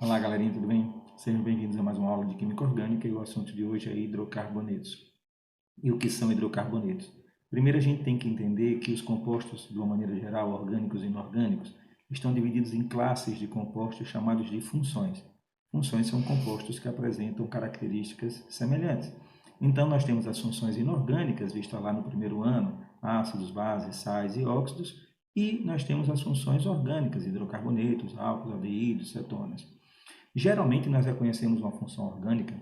Olá, galerinha, tudo bem? Sejam bem-vindos a mais uma aula de Química Orgânica e o assunto de hoje é hidrocarbonetos. E o que são hidrocarbonetos? Primeiro, a gente tem que entender que os compostos, de uma maneira geral, orgânicos e inorgânicos, estão divididos em classes de compostos chamados de funções. Funções são compostos que apresentam características semelhantes. Então, nós temos as funções inorgânicas, vistas lá no primeiro ano, ácidos, bases, sais e óxidos, e nós temos as funções orgânicas, hidrocarbonetos, álcools, aldeídos, cetonas. Geralmente, nós reconhecemos uma função orgânica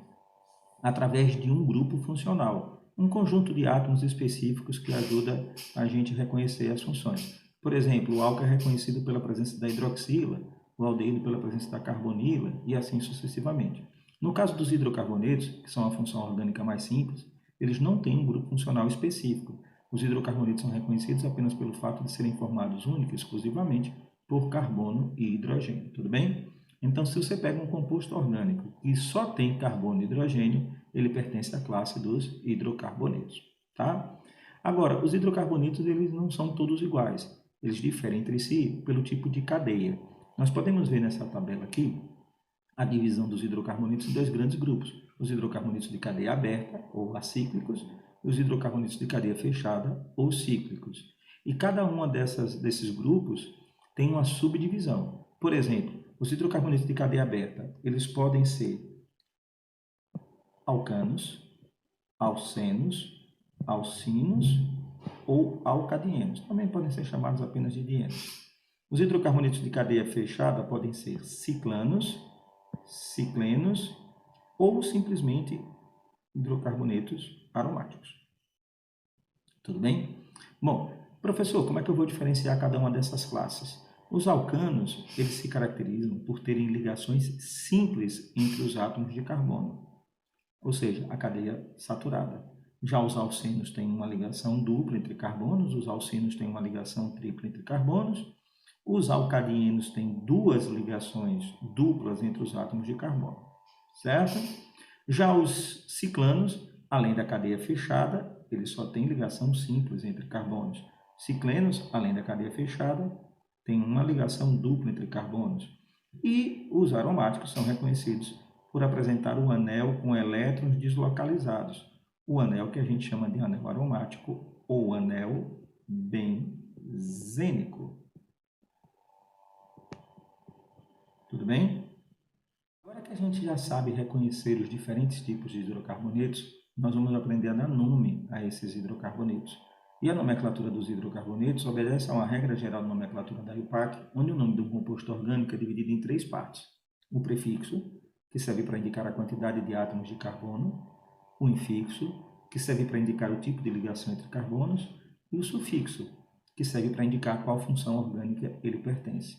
através de um grupo funcional, um conjunto de átomos específicos que ajuda a gente a reconhecer as funções. Por exemplo, o álcool é reconhecido pela presença da hidroxila, o aldeído pela presença da carbonila e assim sucessivamente. No caso dos hidrocarbonetos, que são a função orgânica mais simples, eles não têm um grupo funcional específico. Os hidrocarbonetos são reconhecidos apenas pelo fato de serem formados única e exclusivamente por carbono e hidrogênio. Tudo bem? Então, se você pega um composto orgânico e só tem carbono e hidrogênio, ele pertence à classe dos hidrocarbonetos, tá? Agora, os hidrocarbonetos eles não são todos iguais. Eles diferem entre si pelo tipo de cadeia. Nós podemos ver nessa tabela aqui a divisão dos hidrocarbonetos em dois grandes grupos. Os hidrocarbonetos de cadeia aberta, ou acíclicos, e os hidrocarbonetos de cadeia fechada, ou cíclicos. E cada uma desses grupos tem uma subdivisão. Por exemplo, os hidrocarbonetos de cadeia aberta, eles podem ser alcanos, alcenos, alcinos ou alcadienos. Também podem ser chamados apenas de dienos. Os hidrocarbonetos de cadeia fechada podem ser ciclanos, ciclenos ou simplesmente hidrocarbonetos aromáticos. Tudo bem? Bom, professor, como é que eu vou diferenciar cada uma dessas classes? Os alcanos, eles se caracterizam por terem ligações simples entre os átomos de carbono, ou seja, a cadeia saturada. Já os alcenos têm uma ligação dupla entre carbonos, os alcinos têm uma ligação tripla entre carbonos, os alcadienos têm duas ligações duplas entre os átomos de carbono, certo? Já os ciclanos, além da cadeia fechada, eles só têm ligação simples entre carbonos. Ciclenos, além da cadeia fechada, têm uma ligação dupla entre carbonos. E os aromáticos são reconhecidos por apresentar o anel com elétrons deslocalizados. O anel que a gente chama de anel aromático ou anel benzênico. Tudo bem? Agora que a gente já sabe reconhecer os diferentes tipos de hidrocarbonetos, nós vamos aprender a dar nome a esses hidrocarbonetos. E a nomenclatura dos hidrocarbonetos obedece a uma regra geral de nomenclatura da IUPAC, onde o nome de um composto orgânico é dividido em três partes. O prefixo, que serve para indicar a quantidade de átomos de carbono, o infixo, que serve para indicar o tipo de ligação entre carbonos, e o sufixo, que serve para indicar qual função orgânica ele pertence.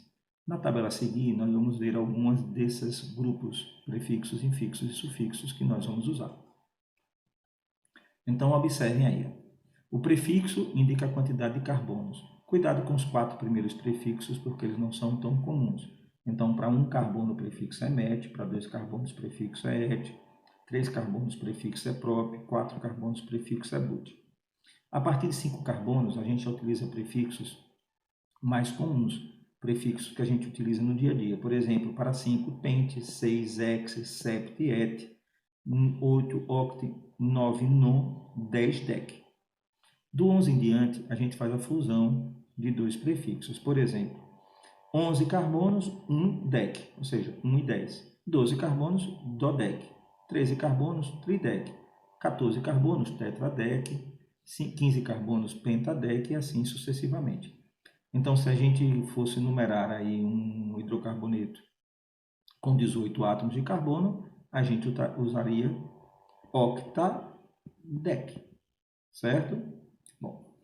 Na tabela a seguir, nós vamos ver alguns desses grupos, prefixos, infixos e sufixos que nós vamos usar. Então, observem aí. O prefixo indica a quantidade de carbonos. Cuidado com os 4 primeiros prefixos, porque eles não são tão comuns. Então, para 1 carbono, o prefixo é met, para 2 carbonos, o prefixo é et, 3 carbonos, o prefixo é prop, 4 carbonos, o prefixo é but. A partir de 5 carbonos, a gente já utiliza prefixos mais comuns, prefixos que a gente utiliza no dia a dia. Por exemplo, para 5, pente, 6, hex, sept, et, 8, oct, 9, non, 10, dec. Do 11 em diante, a gente faz a fusão de 2 prefixos. Por exemplo, 11 carbonos, 1 dec, ou seja, 1 e 10. 12 carbonos, dodec. 13 carbonos, tridec. 14 carbonos, tetradec. 15 carbonos, pentadec e assim sucessivamente. Então, se a gente fosse numerar aí um hidrocarboneto com 18 átomos de carbono, a gente usaria octadec, certo? Bom,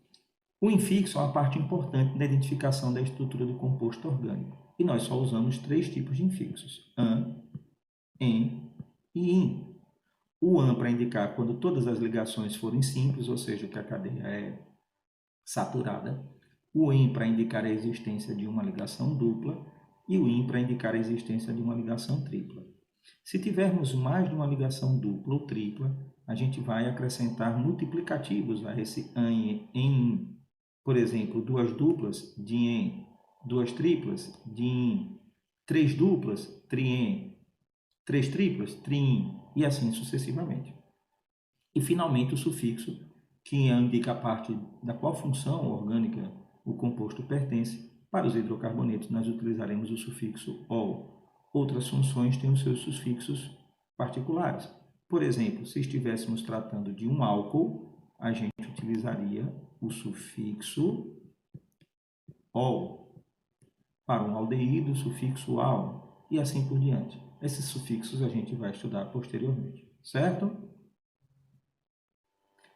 o infixo é uma parte importante da identificação da estrutura do composto orgânico. E nós só usamos 3 tipos de infixos: an, en e in. O an para indicar quando todas as ligações forem simples, ou seja, que a cadeia é saturada. O en para indicar a existência de uma ligação dupla e o in para indicar a existência de uma ligação tripla. Se tivermos mais de uma ligação dupla ou tripla, a gente vai acrescentar multiplicativos a esse an e in. Por exemplo, 2 duplas de en, 2 triplas de in, 3 duplas, trien, 3 triplas, trin, e assim sucessivamente. E, finalmente, o sufixo, que indica a parte da qual função orgânica o composto pertence. Para os hidrocarbonetos, nós utilizaremos o sufixo "ol". Outras funções têm os seus sufixos particulares. Por exemplo, se estivéssemos tratando de um álcool, a gente utilizaria o sufixo "ol". Para um aldeído, o sufixo "al", e assim por diante. Esses sufixos a gente vai estudar posteriormente, certo?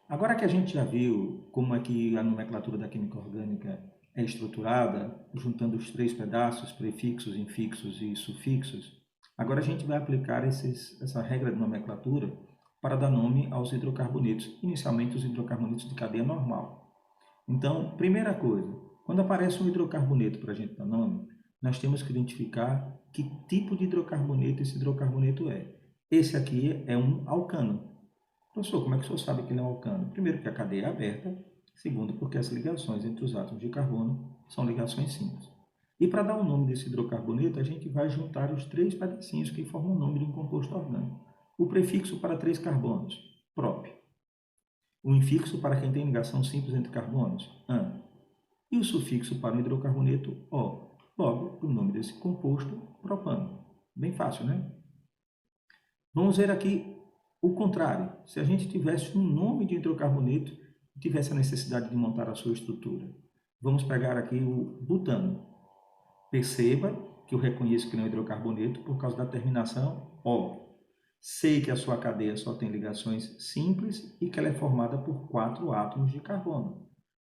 Agora que a gente já viu como é que a nomenclatura da química orgânica é estruturada, juntando os 3 pedaços, prefixos, infixos e sufixos, agora a gente vai aplicar essa regra de nomenclatura para dar nome aos hidrocarbonetos, inicialmente os hidrocarbonetos de cadeia normal. Então, primeira coisa, quando aparece um hidrocarboneto para a gente dar nome, nós temos que identificar que tipo de hidrocarboneto esse hidrocarboneto é. Esse aqui é um alcano. Professor, como é que o senhor sabe que ele é um alcano? Primeiro, porque a cadeia é aberta. Segundo, porque as ligações entre os átomos de carbono são ligações simples. E para dar o nome desse hidrocarboneto, a gente vai juntar os 3 pedacinhos que formam o nome de um composto orgânico. O prefixo para 3 carbonos, prop. O infixo para quem tem ligação simples entre carbonos, an. E o sufixo para o hidrocarboneto, o. Logo, o nome desse composto, propano. Bem fácil, né? Vamos ver aqui o contrário. Se a gente tivesse um nome de hidrocarboneto e tivesse a necessidade de montar a sua estrutura. Vamos pegar aqui o butano. Perceba que eu reconheço que não é hidrocarboneto por causa da terminação "o". Sei que a sua cadeia só tem ligações simples e que ela é formada por 4 átomos de carbono.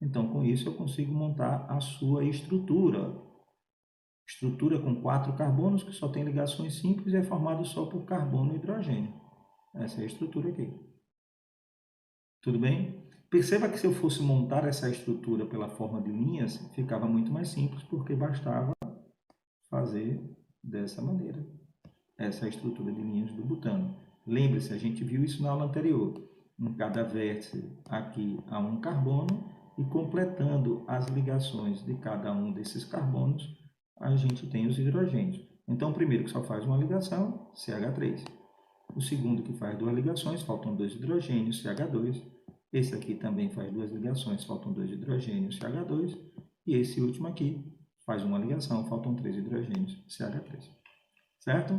Então, com isso, eu consigo montar a sua estrutura. Estrutura com 4 carbonos que só tem ligações simples e é formado só por carbono e hidrogênio. Essa é a estrutura aqui. Tudo bem? Perceba que se eu fosse montar essa estrutura pela forma de linhas, ficava muito mais simples, porque bastava fazer dessa maneira. Essa é a estrutura de linhas do butano. Lembre-se, a gente viu isso na aula anterior. Em cada vértice aqui há um carbono e completando as ligações de cada um desses carbonos, a gente tem os hidrogênios. Então, o primeiro que só faz uma ligação, CH3. O segundo que faz 2 ligações, faltam 2 hidrogênios, CH2. Esse aqui também faz 2 ligações, faltam 2 hidrogênios, CH2. E esse último aqui faz uma ligação, faltam 3 hidrogênios, CH3. Certo?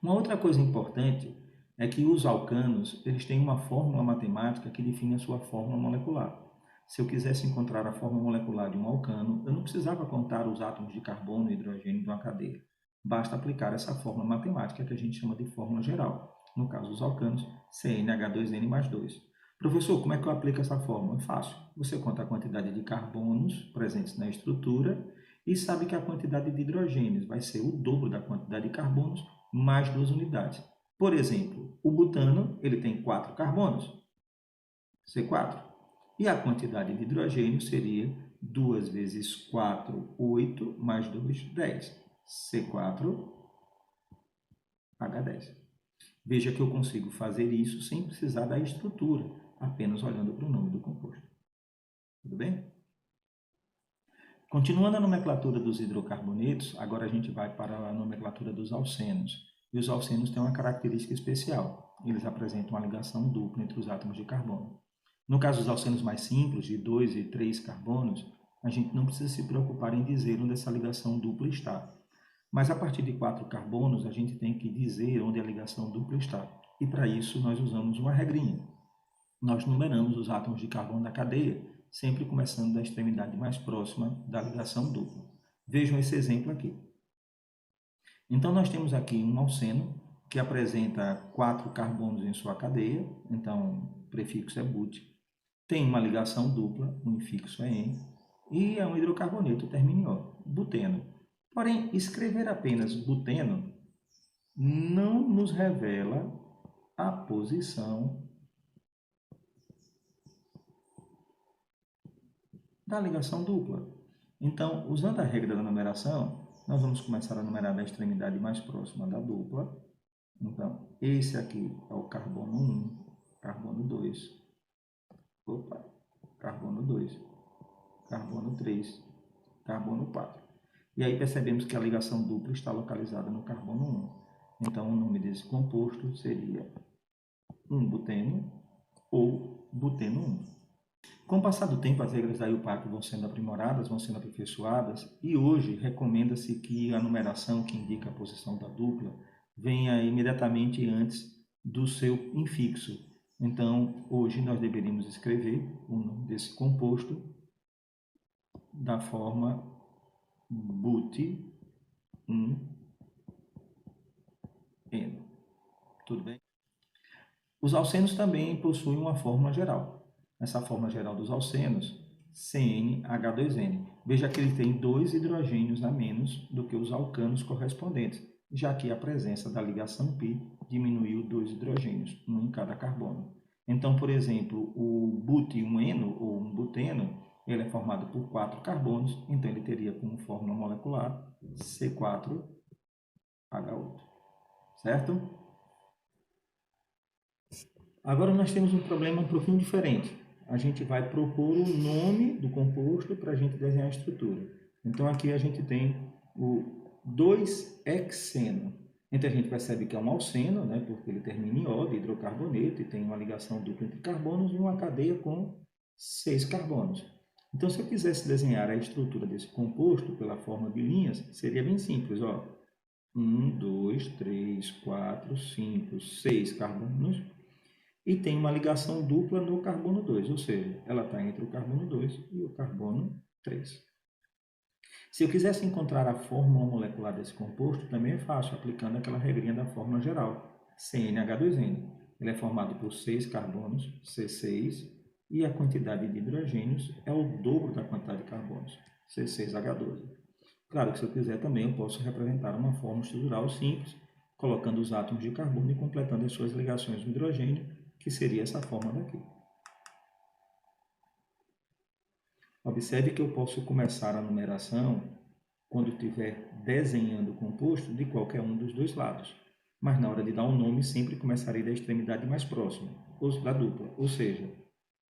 Uma outra coisa importante é que os alcanos eles têm uma fórmula matemática que define a sua fórmula molecular. Se eu quisesse encontrar a fórmula molecular de um alcano, eu não precisava contar os átomos de carbono e hidrogênio de uma cadeia. Basta aplicar essa fórmula matemática que a gente chama de fórmula geral. No caso dos alcanos, CnH2n mais 2. Professor, como é que eu aplico essa fórmula? É fácil. Você conta a quantidade de carbonos presentes na estrutura e sabe que a quantidade de hidrogênios vai ser o dobro da quantidade de carbonos mais 2 unidades. Por exemplo, o butano ele tem 4 carbonos, C4. E a quantidade de hidrogênio seria 2 vezes 4, 8, mais 2, 10. C4H10. Veja que eu consigo fazer isso sem precisar da estrutura, apenas olhando para o nome do composto. Tudo bem? Continuando a nomenclatura dos hidrocarbonetos, agora a gente vai para a nomenclatura dos alcenos. E os alcenos têm uma característica especial. Eles apresentam uma ligação dupla entre os átomos de carbono. No caso dos alcenos mais simples, de 2 e 3 carbonos, a gente não precisa se preocupar em dizer onde essa ligação dupla está. Mas a partir de 4 carbonos, a gente tem que dizer onde a ligação dupla está. E para isso nós usamos uma regrinha. Nós numeramos os átomos de carbono da cadeia, sempre começando da extremidade mais próxima da ligação dupla. Vejam esse exemplo aqui. Então, nós temos aqui um alceno que apresenta 4 carbonos em sua cadeia, então o prefixo é but. Tem uma ligação dupla, o infixo é en, e é um hidrocarboneto, termina em o, buteno. Porém, escrever apenas buteno não nos revela a posição da ligação dupla. Então, usando a regra da numeração, nós vamos começar a numerar da extremidade mais próxima da dupla. Então, esse aqui é o carbono 1, carbono 2, carbono 2, carbono 3, carbono 4. E aí percebemos que a ligação dupla está localizada no carbono 1. Então, o nome desse composto seria 1-buteno ou buteno 1. Com o passar do tempo, as regras da IUPAC vão sendo aprimoradas, vão sendo aperfeiçoadas, e hoje recomenda-se que a numeração que indica a posição da dupla venha imediatamente antes do seu infixo. Então, hoje nós deveríamos escrever o nome desse composto da forma but1N. Tudo bem? Os alcenos também possuem uma fórmula geral. Essa fórmula geral dos alcenos, CnH2n. Veja que ele tem 2 hidrogênios a menos do que os alcanos correspondentes, já que a presença da ligação π diminuiu 2 hidrogênios, um em cada carbono. Então, por exemplo, o but1eno, ou um buteno, ele é formado por 4 carbonos, então ele teria como fórmula molecular C4H8, certo? Agora nós temos um problema um pouquinho diferente. A gente vai propor o nome do composto para a gente desenhar a estrutura. Então aqui a gente tem o 2-hexeno. Então a gente percebe que é um alceno, né, porque ele termina em O, de hidrocarboneto, e tem uma ligação dupla entre carbonos e uma cadeia com 6 carbonos. Então se eu quisesse desenhar a estrutura desse composto pela forma de linhas, seria bem simples. 1, 2, 3, 4, 5, 6 carbonos. E tem uma ligação dupla no carbono 2, ou seja, ela está entre o carbono 2 e o carbono 3. Se eu quisesse encontrar a fórmula molecular desse composto, também é fácil, aplicando aquela regrinha da fórmula geral, CnH2n. Ele é formado por 6 carbonos, C6, e a quantidade de hidrogênios é o dobro da quantidade de carbonos, C6H12. Claro que se eu quiser também eu posso representar uma forma estrutural simples, colocando os átomos de carbono e completando as suas ligações no hidrogênio, que seria essa forma daqui. Observe que eu posso começar a numeração quando estiver desenhando o composto de qualquer um dos dois lados. Mas na hora de dar um nome, sempre começarei da extremidade mais próxima, ou da dupla. Ou seja,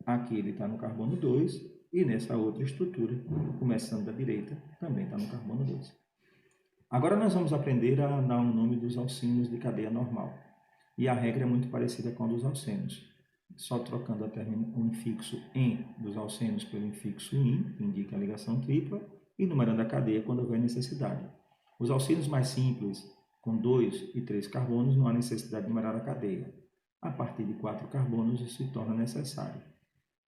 aqui ele está no carbono 2 e nessa outra estrutura, começando da direita, também está no carbono 2. Agora nós vamos aprender a dar um nome dos alcenos de cadeia normal. E a regra é muito parecida com a dos alcenos. Só trocando o infixo "en" dos alcenos pelo infixo "in", que indica a ligação tripla, e numerando a cadeia quando houver necessidade. Os alcenos mais simples, com 2 e 3 carbonos, não há necessidade de numerar a cadeia. A partir de 4 carbonos, isso se torna necessário.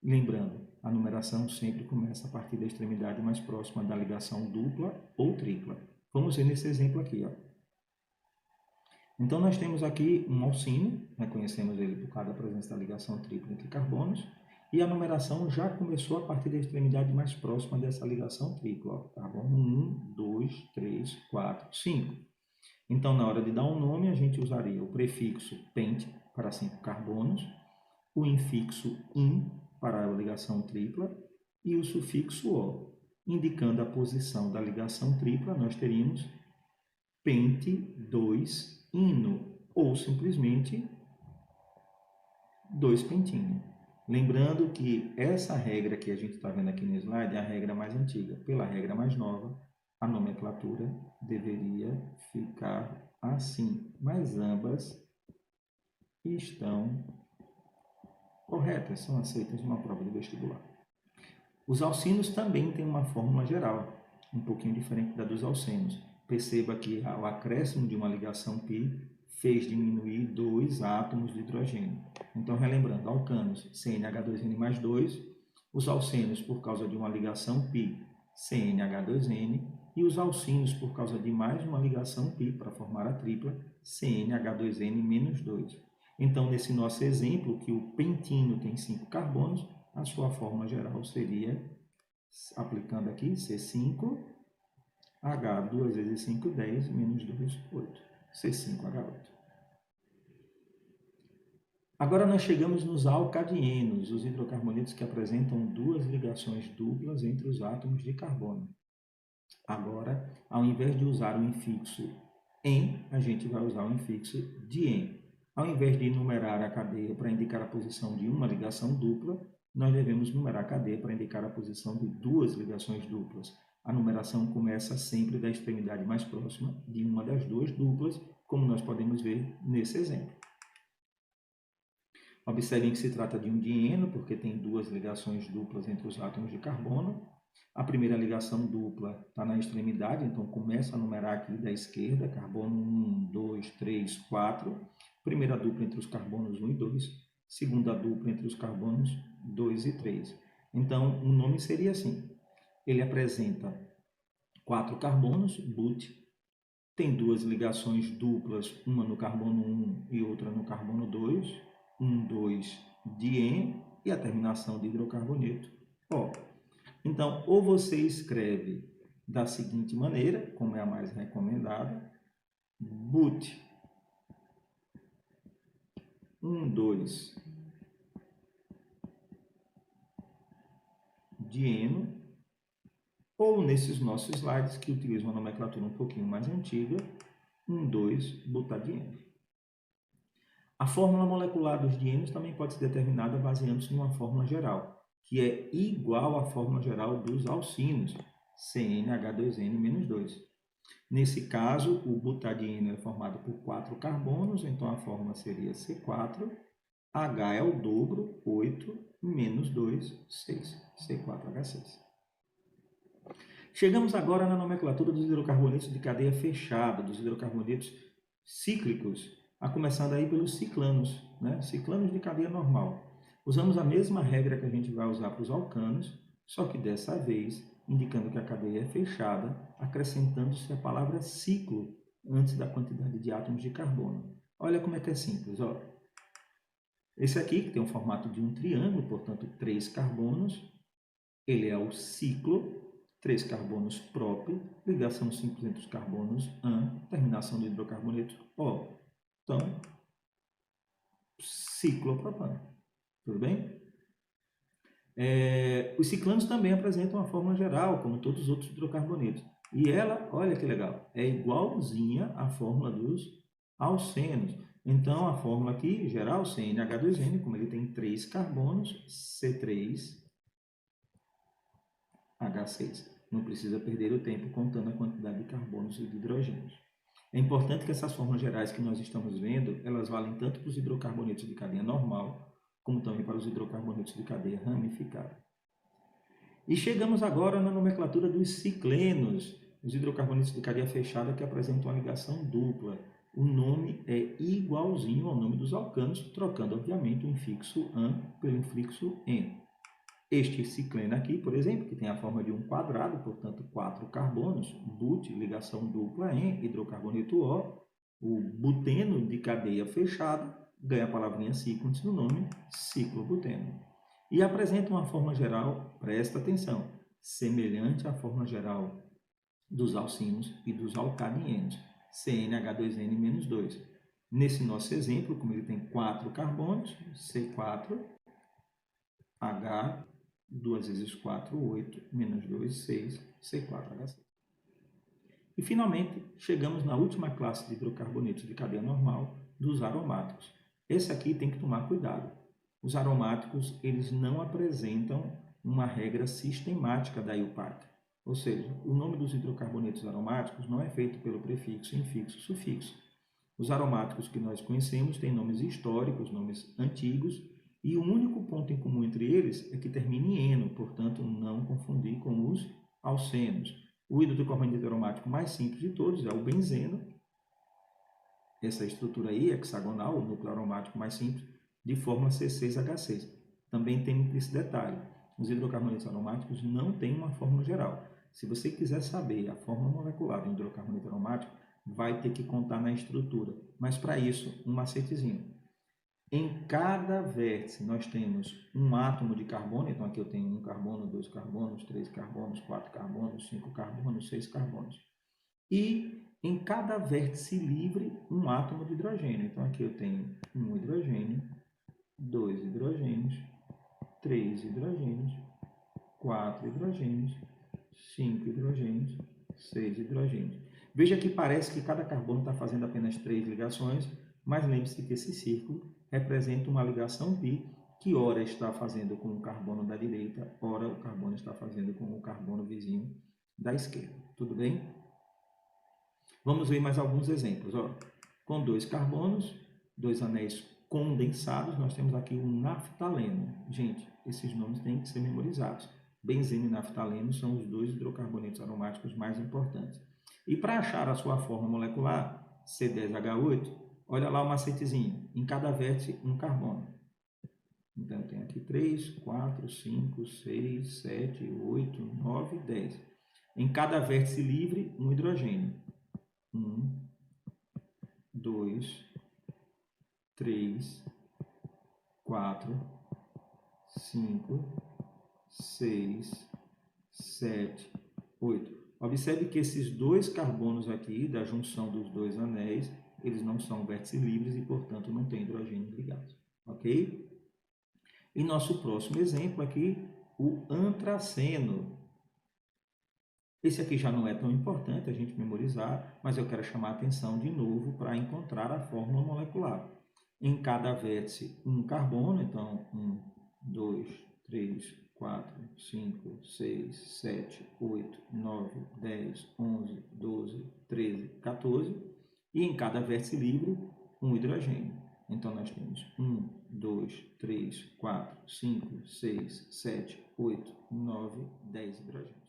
Lembrando, a numeração sempre começa a partir da extremidade mais próxima da ligação dupla ou tripla. Vamos ver nesse exemplo aqui. Então, nós temos aqui um alcino, reconhecemos ele por causa da presença da ligação tripla entre carbonos, e a numeração já começou a partir da extremidade mais próxima dessa ligação tripla. Carbono 1, 2, 3, 4, 5. Então, na hora de dar um nome, a gente usaria o prefixo pente para 5 carbonos, o infixo "in" para a ligação tripla e o sufixo "o". Indicando a posição da ligação tripla, nós teríamos pente 2-ino, ou simplesmente 2-pentinho. Lembrando que essa regra que a gente está vendo aqui no slide é a regra mais antiga. Pela regra mais nova, a nomenclatura deveria ficar assim, mas ambas estão corretas, são aceitas numa prova de vestibular. Os alcinos também têm uma fórmula geral, um pouquinho diferente da dos alcenos. Perceba que o acréscimo de uma ligação π fez diminuir 2 átomos de hidrogênio. Então, relembrando, alcanos, CnH2n mais 2, os alcenos, por causa de uma ligação π, CnH2n, e os alcinos, por causa de mais uma ligação π para formar a tripla, CnH2n menos 2. Então, nesse nosso exemplo, que o pentino tem 5 carbonos, a sua fórmula geral seria, aplicando aqui, C5, H 2 vezes 5, 10, menos 2, 8. C5H8. Agora nós chegamos nos alcadienos, os hidrocarbonetos que apresentam 2 ligações duplas entre os átomos de carbono. Agora, ao invés de usar o infixo "en", a gente vai usar o infixo "dien". Ao invés de numerar a cadeia para indicar a posição de uma ligação dupla, nós devemos numerar a cadeia para indicar a posição de 2 ligações duplas. a numeração começa sempre da extremidade mais próxima de uma das duas duplas, como nós podemos ver nesse exemplo. Observem que se trata de um dieno, porque tem duas ligações duplas entre os átomos de carbono. A primeira ligação dupla está na extremidade, então começa a numerar aqui da esquerda, carbono 1, 2, 3, 4. Primeira dupla entre os carbonos 1 e 2. Segunda dupla entre os carbonos 2 e 3. Então, o nome seria assim. Ele apresenta 4 carbonos, but, tem duas ligações duplas, uma no carbono 1 e outra no carbono 2, 1, 2, diene, e a terminação de hidrocarboneto, O. Então, ou você escreve da seguinte maneira, como é a mais recomendada, but 1, 2, dieno, ou nesses nossos slides, que utilizam uma nomenclatura um pouquinho mais antiga, 1, 2, butadieno. A fórmula molecular dos dienos também pode ser determinada baseando-se numa fórmula geral, que é igual à fórmula geral dos alcinos, CnH2n-2. Nesse caso, o butadieno é formado por 4 carbonos, então a fórmula seria C4, H é o dobro, 8, menos 2, 6, C4H6. Chegamos agora na nomenclatura dos hidrocarbonetos de cadeia fechada, dos hidrocarbonetos cíclicos, a começar daí pelos ciclanos, né? Ciclanos de cadeia normal. Usamos a mesma regra que a gente vai usar para os alcanos, só que dessa vez indicando que a cadeia é fechada, acrescentando-se a palavra ciclo antes da quantidade de átomos de carbono. Olha como é que é simples, ó. Esse aqui, que tem o formato de um triângulo, portanto, 3 carbonos, ele é o ciclo, 3 carbonos próprio, ligação simples entre os carbonos AN, terminação do hidrocarboneto O. Então, ciclopropano. Tudo bem? Os ciclanos também apresentam uma fórmula geral, como todos os outros hidrocarbonetos. E ela, olha que legal, é igualzinha à fórmula dos alcenos. Então, a fórmula aqui, geral, CnH2n, como ele tem 3 carbonos, C3H6. Não precisa perder o tempo contando a quantidade de carbonos e de hidrogênios. É importante que essas fórmulas gerais que nós estamos vendo, elas valem tanto para os hidrocarbonetos de cadeia normal, como também para os hidrocarbonetos de cadeia ramificada. E chegamos agora na nomenclatura dos ciclenos, os hidrocarbonetos de cadeia fechada que apresentam uma ligação dupla. O nome é igualzinho ao nome dos alcanos, trocando, obviamente, o infixo AN pelo infixo EN. Este cicleno aqui, por exemplo, que tem a forma de um quadrado, portanto, 4 carbonos, but, ligação dupla EN, hidrocarboneto o buteno de cadeia fechada, ganha a palavrinha ciclo no nome, ciclobuteno. E apresenta uma forma geral, presta atenção, semelhante à forma geral dos alcinos e dos alcanienos, CnH2n-2. Nesse nosso exemplo, como ele tem 4 carbonos, C4, H, 2 vezes 4, 8, menos 2, 6, C4H6. E, finalmente, chegamos na última classe de hidrocarbonetos de cadeia normal, dos aromáticos. Esse aqui tem que tomar cuidado. Os aromáticos, eles não apresentam uma regra sistemática da IUPAC. Ou seja, o nome dos hidrocarbonetos aromáticos não é feito pelo prefixo, infixo, sufixo. Os aromáticos que nós conhecemos têm nomes históricos, nomes antigos, e o único ponto em comum entre eles é que termina em eno, portanto, não confundir com os alcenos. O hidrocarboneto aromático mais simples de todos é o benzeno. Essa estrutura aí, hexagonal, o núcleo aromático mais simples, de fórmula C6H6. Também tem esse detalhe. Os hidrocarbonetos aromáticos não têm uma fórmula geral. Se você quiser saber a fórmula molecular do hidrocarboneto aromático, vai ter que contar na estrutura. Mas para isso, um macetezinho. Em cada vértice nós temos um átomo de carbono, então aqui eu tenho 1 carbono, 2 carbonos, 3 carbonos, 4 carbonos, 5 carbonos, 6 carbonos. E em cada vértice livre um átomo de hidrogênio. Então aqui eu tenho 1 hidrogênio, 2 hidrogênios, 3 hidrogênios, 4 hidrogênios, 5 hidrogênios, 6 hidrogênios. Veja que parece que cada carbono está fazendo apenas 3 ligações, mas lembre-se que esse círculo representa uma ligação pi, que ora está fazendo com o carbono da direita, ora o carbono está fazendo com o carbono vizinho da esquerda. Tudo bem? Vamos ver mais alguns exemplos. Ó. Com 2 carbonos, 2 anéis condensados, nós temos aqui um naftaleno. Gente, esses nomes têm que ser memorizados. Benzeno e naftaleno são os 2 hidrocarbonetos aromáticos mais importantes. E para achar a sua forma molecular, C10H8, olha lá o macetezinho. Em cada vértice, um carbono. Então, eu tenho aqui 3, 4, 5, 6, 7, 8, 9, 10. Em cada vértice livre, um hidrogênio. 1, 2, 3, 4, 5, 6, 7, 8. Observe que esses 2 carbonos aqui, da junção dos 2 anéis, eles não são vértices livres e, portanto, não tem hidrogênios ligados. Ok? E nosso próximo exemplo aqui, o antraceno. Esse aqui já não é tão importante a gente memorizar, mas eu quero chamar a atenção de novo para encontrar a fórmula molecular. Em cada vértice, um carbono, então 1, 2, 3, 4, 5, 6, 7, 8, 9, 10, 11, 12, 13, 14. E em cada vértice livre, um hidrogênio. Então, nós temos 1, 2, 3, 4, 5, 6, 7, 8, 9, 10 hidrogênios.